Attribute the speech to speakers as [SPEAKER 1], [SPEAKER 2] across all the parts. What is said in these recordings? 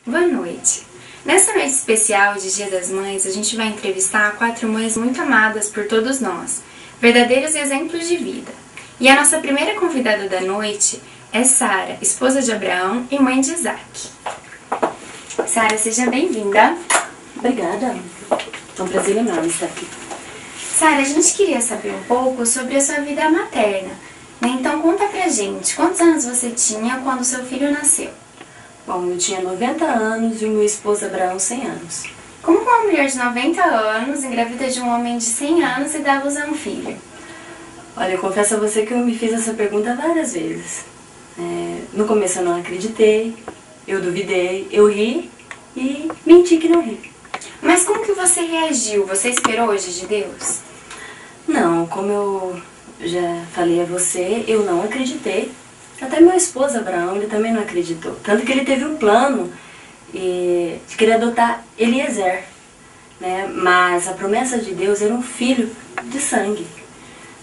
[SPEAKER 1] Boa noite! Nessa noite especial de Dia das Mães, a gente vai entrevistar 4 mães muito amadas por todos nós, verdadeiros exemplos de vida. E a nossa primeira convidada da noite é Sara, esposa de Abraão e mãe de Isaac. Sara, seja bem-vinda.
[SPEAKER 2] Obrigada. É um prazer enorme estar aqui.
[SPEAKER 1] Sara, a gente queria saber um pouco sobre a sua vida materna, né? Então conta pra gente, quantos anos você tinha quando seu filho nasceu?
[SPEAKER 2] Bom, eu tinha 90 anos e o meu esposo Abraão 100 anos.
[SPEAKER 1] Como uma mulher de 90 anos engravida de um homem de 100 anos e dá luz a um filho?
[SPEAKER 2] Olha, eu confesso a você que eu me fiz essa pergunta várias vezes. No começo eu não acreditei, eu duvidei, eu ri e menti que não ri.
[SPEAKER 1] Mas como que você reagiu? Você esperou hoje de Deus?
[SPEAKER 2] Não, como eu já falei a você, eu não acreditei. Até meu esposo Abraão, ele também não acreditou. Tanto que ele teve um plano de querer adotar Eliezer, né? Mas a promessa de Deus era um filho de sangue.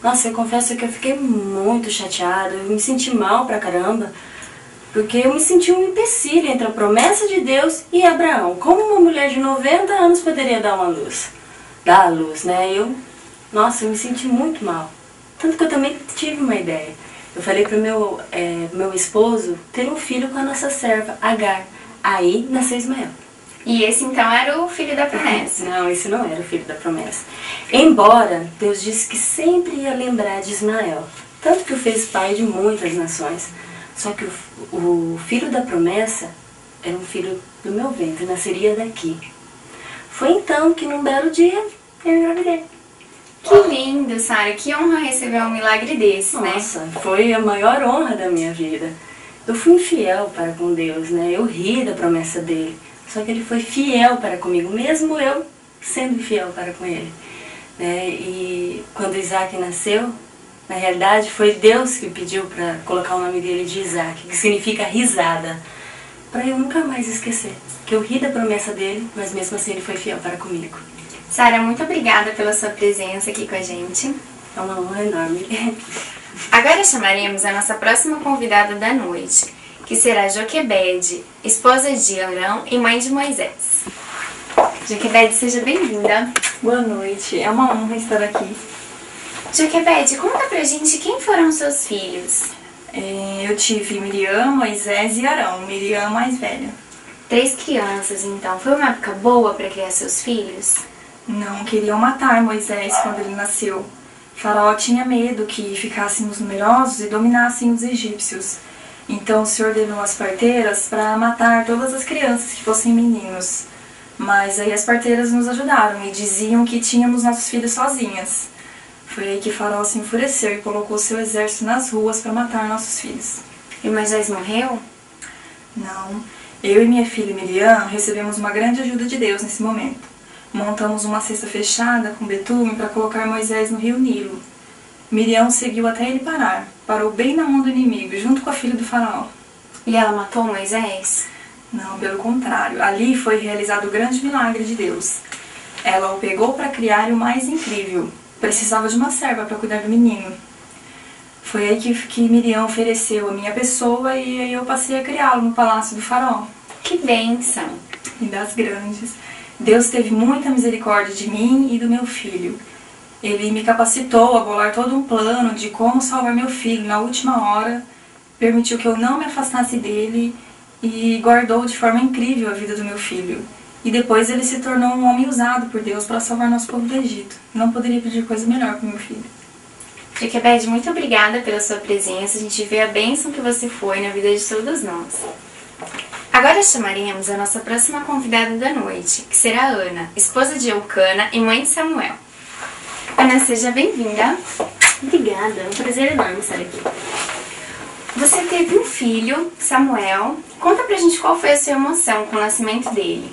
[SPEAKER 2] Nossa, eu confesso que eu fiquei muito chateada, eu me senti mal pra caramba, porque eu me senti um empecilho entre a promessa de Deus e Abraão. Como uma mulher de 90 anos poderia dar uma luz? Dar a luz, né? Nossa, eu me senti muito mal. Tanto que eu também tive uma ideia. Eu falei pro meu esposo ter um filho com a nossa serva, Agar. Aí nasceu Ismael.
[SPEAKER 1] E esse então era o filho da promessa?
[SPEAKER 2] Não, esse não era o filho da promessa. Embora Deus disse que sempre ia lembrar de Ismael. Tanto que o fez pai de muitas nações. Só que o filho da promessa era um filho do meu ventre, nasceria daqui. Foi então que num belo dia eu engravidei.
[SPEAKER 1] Que lindo, Sara. Que honra receber um milagre desse, né?
[SPEAKER 2] Nossa, foi a maior honra da minha vida. Eu fui infiel para com Deus, né? Eu ri da promessa dele. Só que ele foi fiel para comigo, mesmo eu sendo infiel para com ele. Né? E quando Isaac nasceu, na realidade foi Deus que pediu para colocar o nome dele de Isaac, que significa risada. Para eu nunca mais esquecer que eu ri da promessa dele, mas mesmo assim ele foi fiel para comigo.
[SPEAKER 1] Sara, muito obrigada pela sua presença aqui com a gente.
[SPEAKER 2] É uma honra enorme.
[SPEAKER 1] Agora chamaremos a nossa próxima convidada da noite, que será Joquebede, esposa de Arão e mãe de Moisés. Joquebede, seja bem-vinda.
[SPEAKER 3] Boa noite, é uma honra estar aqui.
[SPEAKER 1] Joquebede, conta pra gente quem foram seus filhos.
[SPEAKER 3] Eu tive Miriam, Moisés e Arão, Miriam mais velha.
[SPEAKER 1] 3 crianças, então. Foi uma época boa para criar seus filhos?
[SPEAKER 3] Não queriam matar Moisés quando ele nasceu. Faraó tinha medo que ficássemos numerosos e dominassem os egípcios. Então o Senhor ordenou as parteiras para matar todas as crianças que fossem meninos. Mas aí as parteiras nos ajudaram e diziam que tínhamos nossos filhos sozinhas. Foi aí que Faraó se enfureceu e colocou seu exército nas ruas para matar nossos filhos.
[SPEAKER 1] E Moisés morreu?
[SPEAKER 3] Não. Eu e minha filha Miriam recebemos uma grande ajuda de Deus nesse momento. Montamos uma cesta fechada com betume para colocar Moisés no rio Nilo. Miriam seguiu até ele parar. Parou bem na mão do inimigo, junto com a filha do faraó.
[SPEAKER 1] E ela matou Moisés?
[SPEAKER 3] Não, pelo contrário. Ali foi realizado o grande milagre de Deus. Ela o pegou para criar e o mais incrível. Precisava de uma serva para cuidar do menino. Foi aí que Miriam ofereceu a minha pessoa e aí eu passei a criá-lo no palácio do faraó.
[SPEAKER 1] Que bênção!
[SPEAKER 3] E das grandes. Deus teve muita misericórdia de mim e do meu filho. Ele me capacitou a bolar todo um plano de como salvar meu filho na última hora, permitiu que eu não me afastasse dele e guardou de forma incrível a vida do meu filho. E depois ele se tornou um homem usado por Deus para salvar nosso povo do Egito. Não poderia pedir coisa melhor para o meu filho.
[SPEAKER 1] Joquebede, muito obrigada pela sua presença. A gente vê a bênção que você foi na vida de todos nós. Agora chamaremos a nossa próxima convidada da noite, que será a Ana, esposa de Eucana e mãe de Samuel. Ana, seja bem-vinda.
[SPEAKER 4] Obrigada, é um prazer enorme estar aqui.
[SPEAKER 1] Você teve um filho, Samuel. Conta pra gente qual foi a sua emoção com o nascimento dele.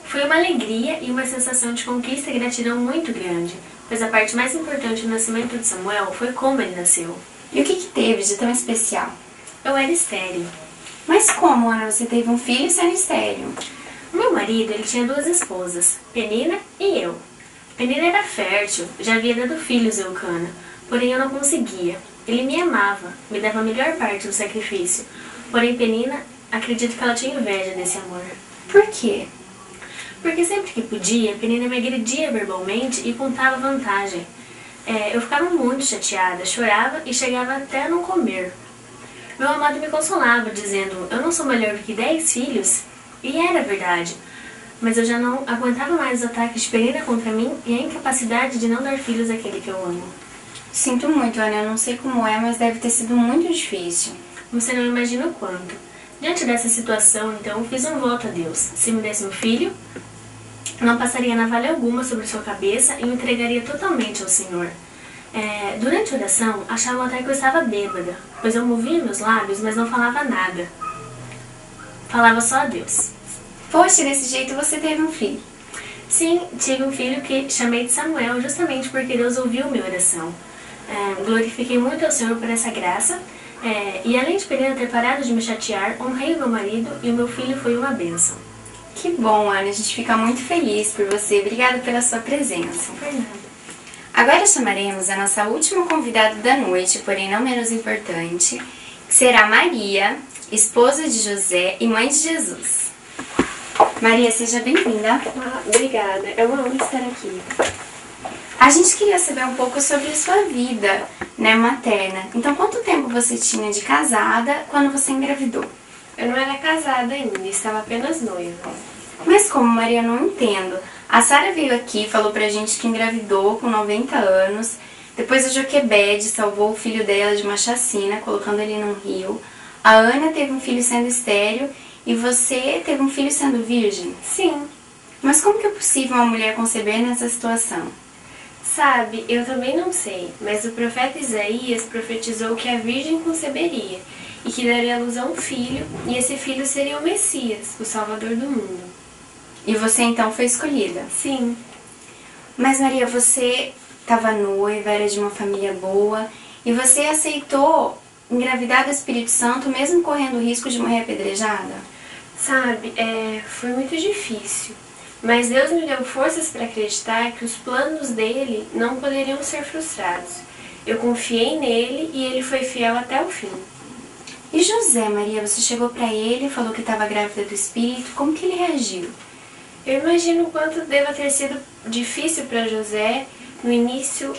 [SPEAKER 4] Foi uma alegria e uma sensação de conquista e gratidão muito grande, pois a parte mais importante do nascimento de Samuel foi como ele nasceu.
[SPEAKER 1] E o que teve de tão especial?
[SPEAKER 4] Eu era estéril.
[SPEAKER 1] Mas como, Ana, você teve um filho sendo estéril?
[SPEAKER 4] Meu marido, ele tinha 2 esposas, Penina e eu. Penina era fértil, já havia dado filhos a Eucana, porém eu não conseguia. Ele me amava, me dava a melhor parte do sacrifício, porém Penina, acredito que ela tinha inveja desse amor.
[SPEAKER 1] Por quê?
[SPEAKER 4] Porque sempre que podia, Penina me agredia verbalmente e contava vantagem. Eu ficava muito chateada, chorava e chegava até a não comer. Meu amado me consolava, dizendo, eu não sou melhor do que 10 filhos. E era verdade. Mas eu já não aguentava mais os ataques de Penina contra mim e a incapacidade de não dar filhos àquele que eu amo.
[SPEAKER 1] Sinto muito, Ana, eu não sei como é, mas deve ter sido muito difícil.
[SPEAKER 4] Você não imagina o quanto. Diante dessa situação, então, fiz um voto a Deus. Se me desse um filho, não passaria navalha alguma sobre sua cabeça e o entregaria totalmente ao Senhor. Durante a oração, achavam até que eu estava bêbada, pois eu movia meus lábios, mas não falava nada. Falava só a Deus.
[SPEAKER 1] Poxa, desse jeito você teve um filho.
[SPEAKER 4] Sim, tive um filho que chamei de Samuel, justamente porque Deus ouviu minha oração. Glorifiquei muito ao Senhor por essa graça, e além de Penina ter parado de me chatear, honrei o meu marido e o meu filho foi uma bênção.
[SPEAKER 1] Que bom, Ana, a gente fica muito feliz por você. Obrigada pela sua presença.
[SPEAKER 4] Não foi nada.
[SPEAKER 1] Agora chamaremos a nossa última convidada da noite, porém não menos importante, que será Maria, esposa de José e mãe de Jesus. Maria, seja bem-vinda.
[SPEAKER 5] Obrigada, é uma honra estar aqui.
[SPEAKER 1] A gente queria saber um pouco sobre a sua vida, né, materna. Então, quanto tempo você tinha de casada quando você engravidou?
[SPEAKER 5] Eu não era casada ainda, estava apenas noiva.
[SPEAKER 1] Mas como, Maria, eu não entendo. A Sara veio aqui e falou pra gente que engravidou com 90 anos. Depois a Joquebede salvou o filho dela de uma chacina, colocando ele num rio. A Ana teve um filho sendo estéril e você teve um filho sendo virgem.
[SPEAKER 5] Sim.
[SPEAKER 1] Mas como que é possível uma mulher conceber nessa situação?
[SPEAKER 5] Sabe, eu também não sei, mas o profeta Isaías profetizou que a virgem conceberia e que daria à luz a um filho, e esse filho seria o Messias, o Salvador do mundo.
[SPEAKER 1] E você então foi escolhida?
[SPEAKER 5] Sim.
[SPEAKER 1] Mas Maria, você estava noiva, era de uma família boa, e você aceitou engravidar do Espírito Santo mesmo correndo o risco de morrer apedrejada?
[SPEAKER 5] Sabe, foi muito difícil, mas Deus me deu forças para acreditar que os planos dele não poderiam ser frustrados. Eu confiei nele e ele foi fiel até o fim.
[SPEAKER 1] E José, Maria, você chegou para ele, falou que estava grávida do Espírito, como que ele reagiu?
[SPEAKER 5] Eu imagino o quanto deva ter sido difícil para José, no início,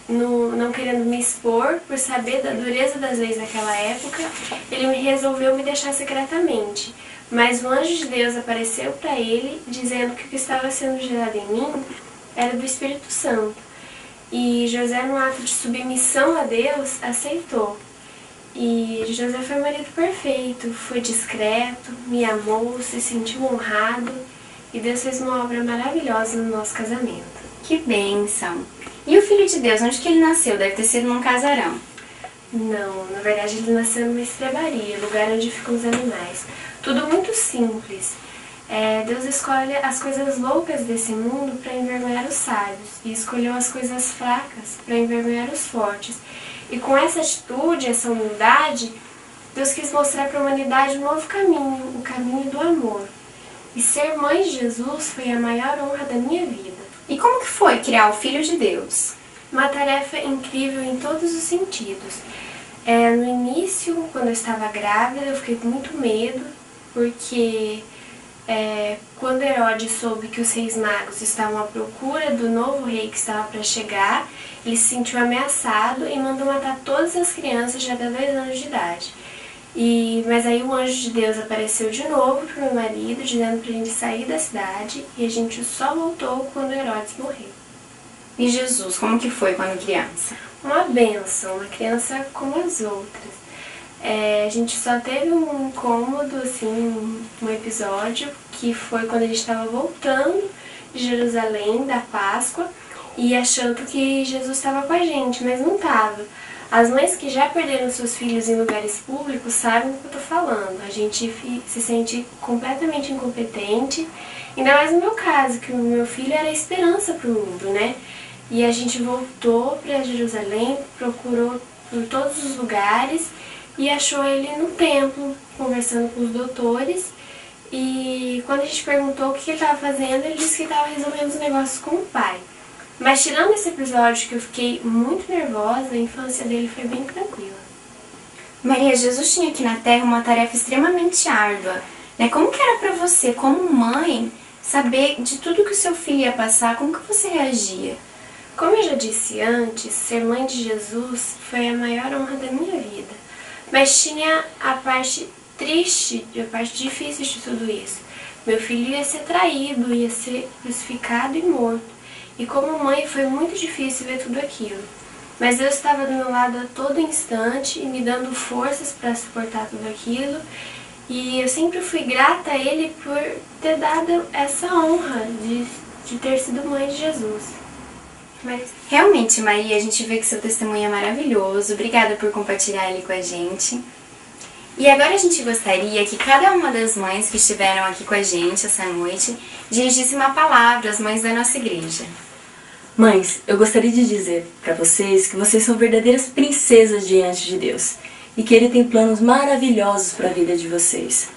[SPEAKER 5] não querendo me expor, por saber da dureza das leis daquela época, ele resolveu me deixar secretamente. Mas o anjo de Deus apareceu para ele, dizendo que o que estava sendo gerado em mim era do Espírito Santo. E José, num ato de submissão a Deus, aceitou. E José foi o marido perfeito, foi discreto, me amou, se sentiu honrado, e Deus fez uma obra maravilhosa no nosso casamento.
[SPEAKER 1] Que bênção! E o Filho de Deus, onde que ele nasceu? Deve ter sido num casarão.
[SPEAKER 5] Não, na verdade ele nasceu numa estrebaria, lugar onde ficam os animais. Tudo muito simples. Deus escolhe as coisas loucas desse mundo para envergonhar os sábios, e escolheu as coisas fracas para envergonhar os fortes. E com essa atitude, essa humildade, Deus quis mostrar para a humanidade um novo caminho, o caminho do amor. E ser mãe de Jesus foi a maior honra da minha vida.
[SPEAKER 1] E como que foi criar o Filho de Deus?
[SPEAKER 5] Uma tarefa incrível em todos os sentidos. No início, quando eu estava grávida, eu fiquei com muito medo, porque quando Herodes soube que os reis magos estavam à procura do novo rei que estava para chegar, ele se sentiu ameaçado e mandou matar todas as crianças de até 2 anos de idade. Mas aí o anjo de Deus apareceu de novo para o meu marido, dizendo para a gente sair da cidade, e a gente só voltou quando Herodes morreu.
[SPEAKER 1] E Jesus, como que foi quando criança?
[SPEAKER 5] Uma bênção, uma criança como as outras. A gente só teve um incômodo, assim, um episódio, que foi quando a gente estava voltando de Jerusalém, da Páscoa, e achando que Jesus estava com a gente, mas não estava. As mães que já perderam seus filhos em lugares públicos sabem do que eu estou falando. A gente se sente completamente incompetente, ainda mais no meu caso, que o meu filho era a esperança para o mundo, né? E a gente voltou para Jerusalém, procurou por todos os lugares e achou ele no templo, conversando com os doutores. E quando a gente perguntou o que ele estava fazendo, ele disse que estava resolvendo os negócios com o pai. Mas tirando esse episódio que eu fiquei muito nervosa, a infância dele foi bem tranquila.
[SPEAKER 1] Maria, Jesus tinha aqui na Terra uma tarefa extremamente árdua. né? Como que era pra você, como mãe, saber de tudo que o seu filho ia passar? Como que você reagia?
[SPEAKER 5] Como eu já disse antes, ser mãe de Jesus foi a maior honra da minha vida. Mas tinha a parte triste, a parte difícil de tudo isso. Meu filho ia ser traído, ia ser crucificado e morto. E como mãe foi muito difícil ver tudo aquilo. Mas Deus estava do meu lado a todo instante, me dando forças para suportar tudo aquilo. E eu sempre fui grata a Ele por ter dado essa honra de ter sido mãe de Jesus.
[SPEAKER 1] Realmente, Maria, a gente vê que seu testemunho é maravilhoso. Obrigada por compartilhar ele com a gente. E agora a gente gostaria que cada uma das mães que estiveram aqui com a gente essa noite dirigisse uma palavra às mães da nossa igreja.
[SPEAKER 2] Mães, eu gostaria de dizer para vocês que vocês são verdadeiras princesas diante de Deus e que Ele tem planos maravilhosos para a vida de vocês.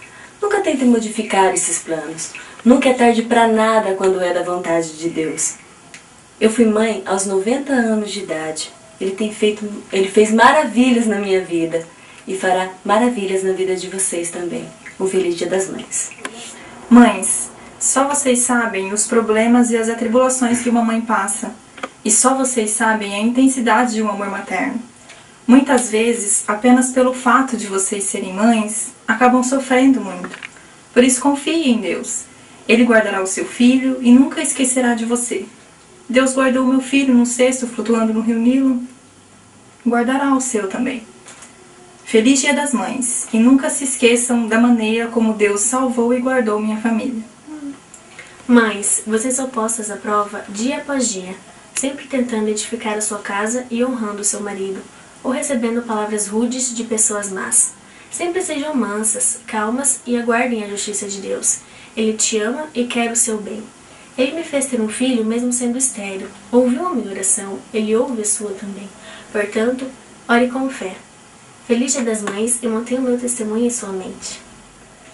[SPEAKER 2] Nunca tentem modificar esses planos. Nunca é tarde para nada quando é da vontade de Deus. Eu fui mãe aos 90 anos de idade. Ele fez maravilhas na minha vida e fará maravilhas na vida de vocês também. Um feliz Dia das Mães.
[SPEAKER 3] Mães, só vocês sabem os problemas e as atribulações que uma mãe passa. E só vocês sabem a intensidade de um amor materno. Muitas vezes, apenas pelo fato de vocês serem mães, acabam sofrendo muito. Por isso confie em Deus. Ele guardará o seu filho e nunca esquecerá de você. Deus guardou o meu filho num cesto flutuando no rio Nilo. Guardará o seu também. Feliz Dia das Mães. E nunca se esqueçam da maneira como Deus salvou e guardou minha família.
[SPEAKER 4] Mães, vocês são postas à prova dia após dia, sempre tentando edificar a sua casa e honrando o seu marido, ou recebendo palavras rudes de pessoas más. Sempre sejam mansas, calmas e aguardem a justiça de Deus. Ele te ama e quer o seu bem. Ele me fez ter um filho mesmo sendo estéril. Ouviu a minha oração, ele ouve a sua também. Portanto, ore com fé. Feliz Dia das Mães e mantenha o meu testemunho em sua mente.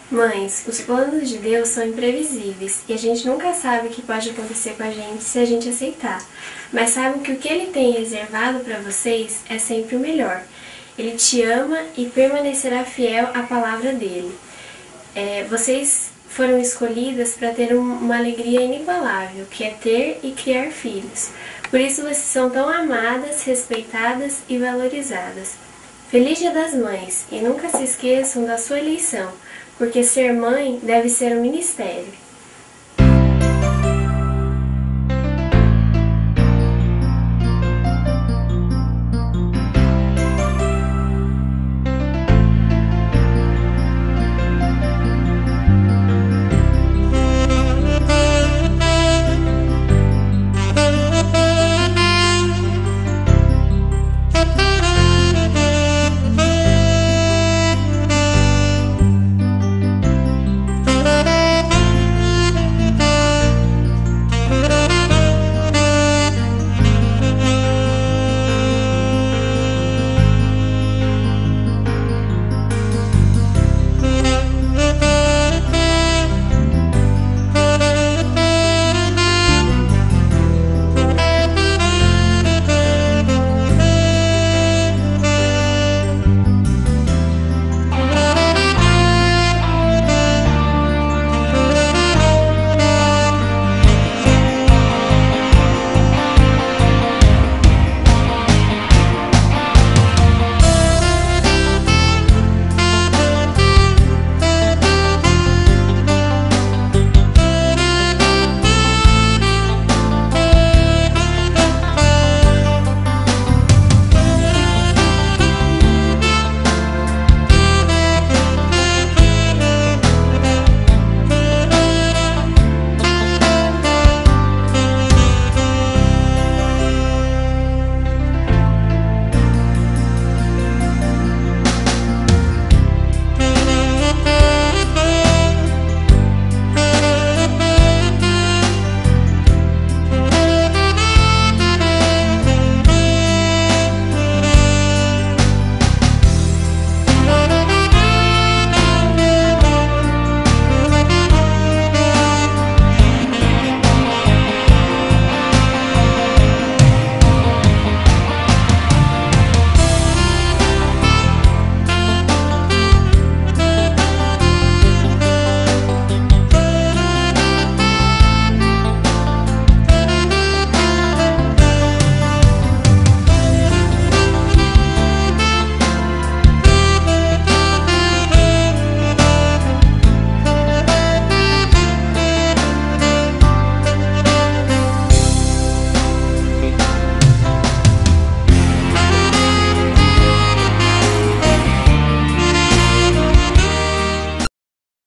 [SPEAKER 5] Mães, os planos de Deus são imprevisíveis e a gente nunca sabe o que pode acontecer com a gente se a gente aceitar. Mas sabe que o que Ele tem reservado para vocês é sempre o melhor. Ele te ama e permanecerá fiel à palavra dele. Vocês foram escolhidas para ter uma alegria inigualável, que é ter e criar filhos. Por isso vocês são tão amadas, respeitadas e valorizadas. Feliz Dia das Mães e nunca se esqueçam da sua eleição, porque ser mãe deve ser um ministério.